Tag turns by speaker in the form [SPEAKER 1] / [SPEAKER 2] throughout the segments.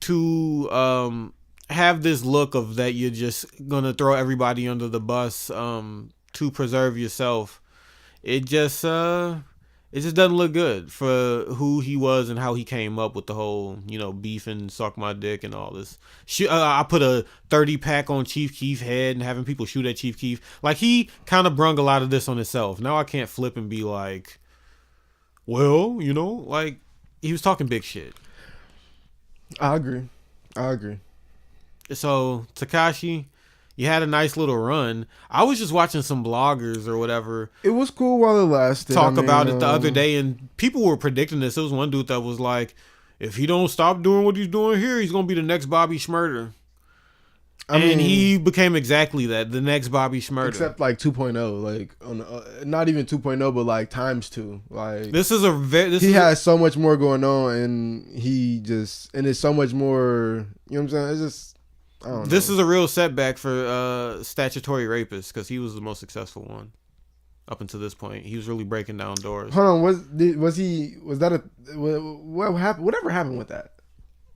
[SPEAKER 1] to have this look of that you're just gonna throw everybody under the bus to preserve yourself. It just doesn't look good for who he was and how he came up with the whole, beef and suck my dick and all this. I put a 30 pack on Chief Keef's head and having people shoot at Chief Keef. Like, he kind of brung a lot of this on himself. Now I can't flip and be like, well, like, he was talking big shit.
[SPEAKER 2] I agree.
[SPEAKER 1] So, Tekashi, you had a nice little run. I was just watching some bloggers or whatever.
[SPEAKER 2] It was cool while it lasted.
[SPEAKER 1] Talk about it the other day, and people were predicting this. There was one dude that was like, if he don't stop doing what he's doing here, he's going to be the next Bobby Shmurda. And he became exactly that, the next Bobby Shmurda.
[SPEAKER 2] Except like 2.0, like not even 2.0, but like times 2. Like,
[SPEAKER 1] he
[SPEAKER 2] has so much more going on, and it's so much more. You know what I'm saying? It's just.
[SPEAKER 1] This is a real setback for statutory rapists, because he was the most successful one up until this point. He was really breaking down doors.
[SPEAKER 2] Hold on, was that what happened? Whatever happened with that?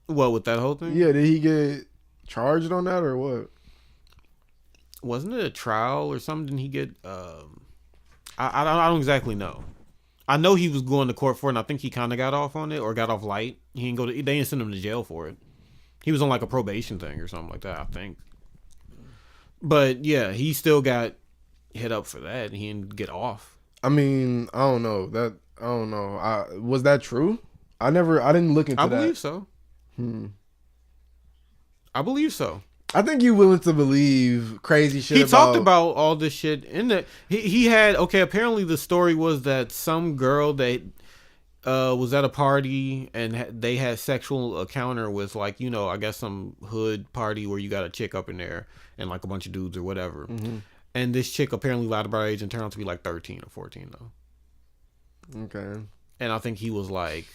[SPEAKER 1] What, with that whole thing?
[SPEAKER 2] Yeah, did he get charged on that or what?
[SPEAKER 1] Wasn't it a trial or something? Didn't he get? I don't exactly know. I know he was going to court for it, and I think he kind of got off on it or got off light. He didn't they didn't send him to jail for it. He was on like a probation thing or something like that, I think. But yeah, he still got hit up for that. He didn't get off.
[SPEAKER 2] I mean, I don't know. Was that true? I didn't look into that.
[SPEAKER 1] I believe so. I believe so.
[SPEAKER 2] I think you're willing to believe crazy shit.
[SPEAKER 1] He talked about all this shit in the. He had apparently the story was that some girl that was at a party and they had sexual encounter with, like, I guess some hood party where you got a chick up in there and like a bunch of dudes or whatever. Mm-hmm. And this chick apparently lied about her age and turned out to be like 13 or 14 though.
[SPEAKER 2] Okay.
[SPEAKER 1] And I think he was like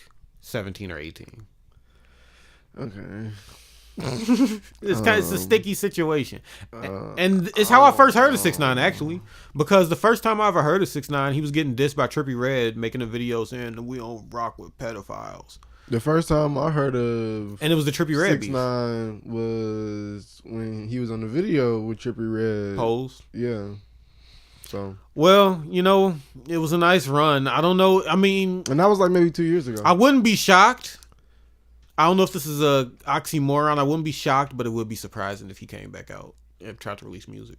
[SPEAKER 1] 17 or 18.
[SPEAKER 2] Okay.
[SPEAKER 1] It's a sticky situation, and it's how I first heard of 6ix9ine, actually, because the first time I ever heard of 6ix9ine, he was getting dissed by Trippie Redd, making a video saying that we don't rock with pedophiles.
[SPEAKER 2] The first time I heard of,
[SPEAKER 1] and it was the Trippie Redd
[SPEAKER 2] 6ix9ine was when he was on the video with Trippie Redd.
[SPEAKER 1] Pose.
[SPEAKER 2] Yeah. So.
[SPEAKER 1] Well, it was a nice run. I don't know. I mean,
[SPEAKER 2] and that was like maybe 2 years ago.
[SPEAKER 1] I wouldn't be shocked. I don't know if this is a oxymoron. I wouldn't be shocked, but it would be surprising if he came back out and tried to release music.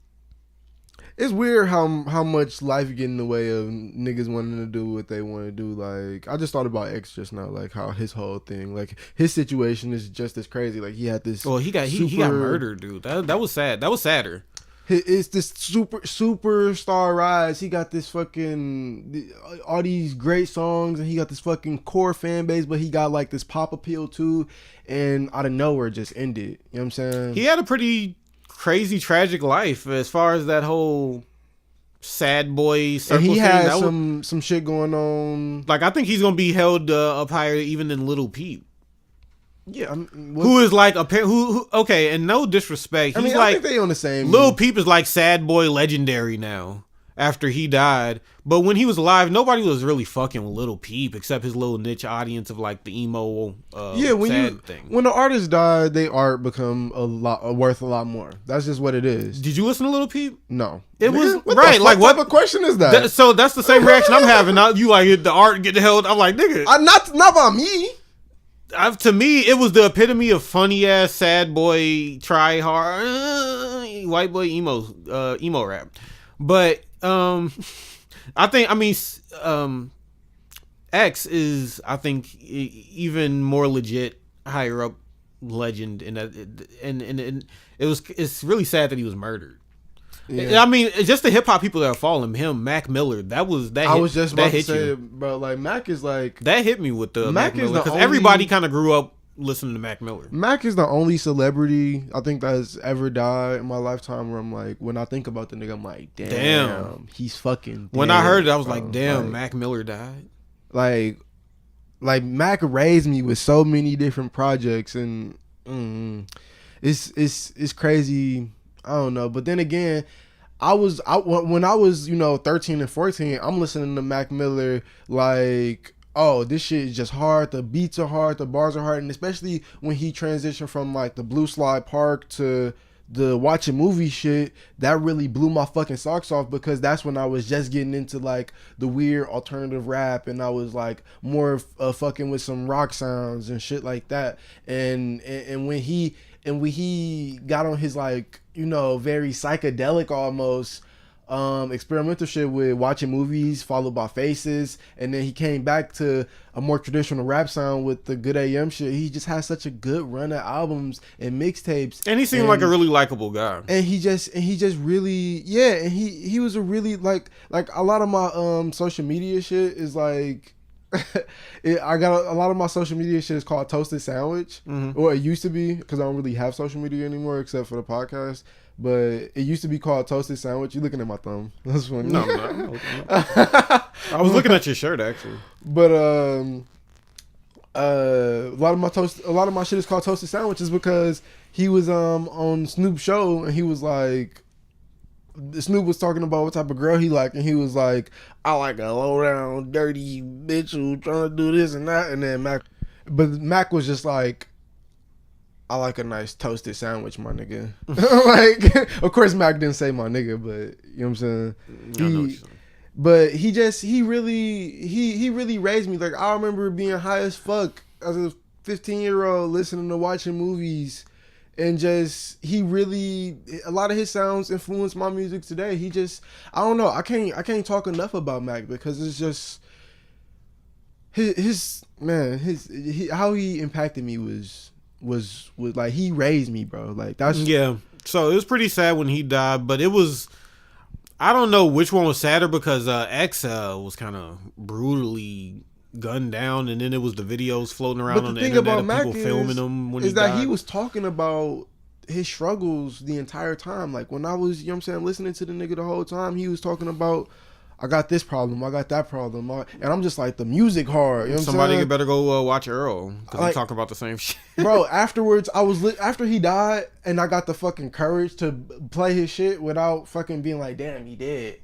[SPEAKER 2] It's weird how much life get in the way of niggas wanting to do what they want to do. Like, I just thought about X just now, like how his whole thing, like his situation is just as crazy. Like, he had this.
[SPEAKER 1] Well, he got murdered, dude. That was sad. That was sadder.
[SPEAKER 2] It's this superstar rise. He got this fucking all these great songs, and he got this fucking core fan base, but he got like this pop appeal too, and out of nowhere just ended. You know what I'm saying?
[SPEAKER 1] He had a pretty crazy tragic life as far as that whole sad boy circle.
[SPEAKER 2] And he had some shit going on.
[SPEAKER 1] Like, I think he's gonna be held up higher even than Lil Peep.
[SPEAKER 2] Yeah,
[SPEAKER 1] who is like who? Okay, and no disrespect, he's
[SPEAKER 2] I think they on the same.
[SPEAKER 1] Lil Peep is like sad boy legendary now after he died, but when he was alive, nobody was really fucking with Lil Peep except his little niche audience of like the emo.
[SPEAKER 2] When the artist died, they art become worth a lot more. That's just what it is.
[SPEAKER 1] Did you listen to Lil Peep?
[SPEAKER 2] No,
[SPEAKER 1] it was right. Like, what
[SPEAKER 2] type of question is that?
[SPEAKER 1] So that's the same reaction I'm having. Now you like the art get the hell. I'm like, nigga,
[SPEAKER 2] not by me.
[SPEAKER 1] To me, it was the epitome of funny ass sad boy try hard white boy emo rap. But X is, I think, even more legit, higher up legend, and it's really sad that he was murdered. Yeah. I mean, just the hip hop people that are following him, Mac Miller. I was just about to say,
[SPEAKER 2] bro. Like, Mac is like
[SPEAKER 1] that hit me with the Mac Miller, because everybody kind of grew up listening to Mac Miller.
[SPEAKER 2] Mac is the only celebrity I think that has ever died in my lifetime where I'm like, when I think about the nigga, I'm like, damn. He's fucking dead.
[SPEAKER 1] When I heard it, I was like, damn, like, Mac Miller died.
[SPEAKER 2] Like Mac raised me with so many different projects, and it's crazy. I don't know, but then again, when I was 13 and 14, I'm listening to Mac Miller like oh, this shit is just hard. The beats are hard. The bars are hard, and especially when he transitioned from like the Blue Slide Park to the watching movie shit, that really blew my fucking socks off because that's when I was just getting into like the weird alternative rap, and I was like more fucking with some rock sounds and shit like that. And when he got on his like, you know, very psychedelic almost experimental shit with watching movies followed by Faces, and then he came back to a more traditional rap sound with the Good AM shit. He just had such a good run of albums and mixtapes,
[SPEAKER 1] and he seemed like a really likable guy.
[SPEAKER 2] And he just really, yeah, and he was a really like a lot of my social media shit is like I got a lot of my social media shit is called Toasted Sandwich, or it used to be, because I don't really have social media anymore except for the podcast. But it used to be called Toasted Sandwich. You looking at my thumb? That's funny.
[SPEAKER 1] No, I was looking at your shirt actually.
[SPEAKER 2] But a lot of my shit is called Toasted Sandwiches because he was on Snoop's show, and he was like, Snoop was talking about what type of girl he liked, and he was like, I like a low down dirty bitch who trying to do this and that. And then Mac was just like, I like a nice toasted sandwich, my nigga. Like, of course, Mac didn't say my nigga, but you know what I'm saying. But he really raised me. Like, I remember being high as fuck as a 15-year-old listening to watching movies, and just a lot of his sounds influenced my music today. I don't know. I can't talk enough about Mac because it's just how he impacted me was like, he raised me, bro. Like, that's,
[SPEAKER 1] yeah. So it was pretty sad when he died, but it was, I don't know which one was sadder because X was kind of brutally gunned down, and then it was the videos floating around on the internet of people filming him when he died.
[SPEAKER 2] He was talking about his struggles the entire time. Like, when I was, you know what I'm saying, listening to the nigga the whole time, he was talking about, I got this problem, I got that problem, and I'm just like, the music hard. You know what
[SPEAKER 1] Somebody
[SPEAKER 2] I'm saying?
[SPEAKER 1] better go watch Earl, because
[SPEAKER 2] like,
[SPEAKER 1] we talking about the same shit.
[SPEAKER 2] Bro, afterwards, after he died, and I got the fucking courage to play his shit without fucking being like, damn, he dead.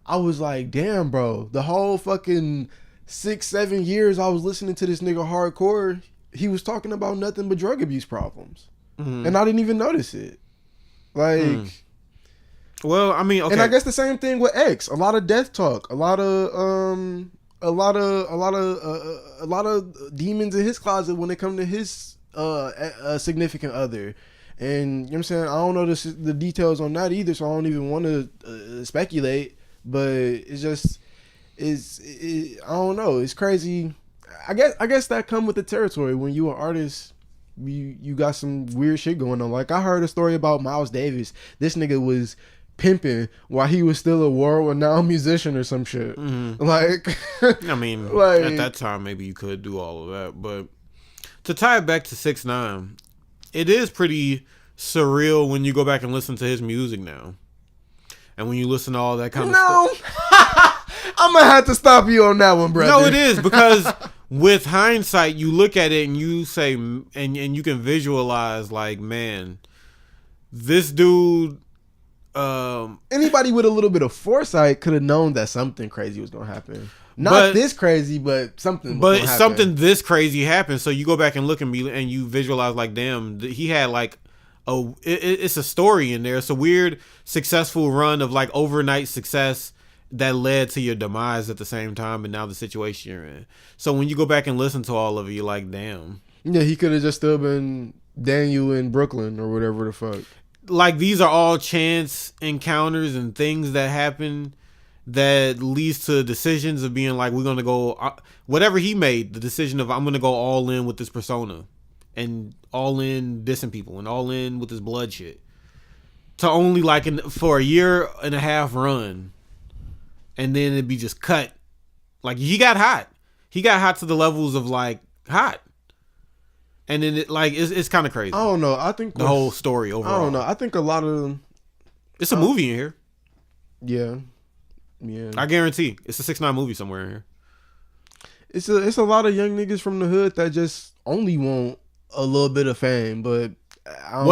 [SPEAKER 2] I was like, damn, bro, the whole fucking 6-7 years I was listening to this nigga hardcore, he was talking about nothing but drug abuse problems, and I didn't even notice it. Like.
[SPEAKER 1] Well, I mean, okay.
[SPEAKER 2] And I guess the same thing with X. A lot of death talk. A lot of demons in his closet when it comes to his significant other. And you know what I'm saying? I don't know the details on that either, so I don't even want to speculate. But it's just, I don't know. It's crazy. I guess that come with the territory. When you an artist, you got some weird shit going on. Like, I heard a story about Miles Davis. This nigga was pimping while he was still a world-renowned musician or some shit. Like,
[SPEAKER 1] I mean, like, at that time maybe you could do all of that, but to tie it back to 6ix9ine, it is pretty surreal when you go back and listen to his music now, and when you listen to all that kind of stuff.
[SPEAKER 2] I'm gonna have to stop you on that one, brother.
[SPEAKER 1] No, it is, because with hindsight, you look at it and you say, and you can visualize, like, man, this dude.
[SPEAKER 2] Anybody with a little bit of foresight could have known that something crazy was gonna happen. Not this crazy, but something.
[SPEAKER 1] But something this crazy happened. So you go back and look at me, and you visualize, like, damn, he had like it's a story in there. It's a weird successful run of like overnight success that led to your demise at the same time, and now the situation you're in. So when you go back and listen to all of it, you're like, damn.
[SPEAKER 2] Yeah, he could have just still been Daniel in Brooklyn or whatever the fuck.
[SPEAKER 1] Like, these are all chance encounters and things that happen that leads to decisions of being like, we're going to go, whatever he made, the decision of, I'm going to go all in with this persona and all in dissing people and all in with this blood shit, to only like for a year and a half run, and then it'd be just cut. Like, he got hot to the levels of like hot. And then it's kind of crazy.
[SPEAKER 2] I don't know. I think
[SPEAKER 1] the whole story overall.
[SPEAKER 2] I don't know. I think a lot of
[SPEAKER 1] it's a movie in here.
[SPEAKER 2] Yeah.
[SPEAKER 1] I guarantee it's a 6ix9ine movie somewhere in here.
[SPEAKER 2] It's a lot of young niggas from the hood that just only want a little bit of fame, but I don't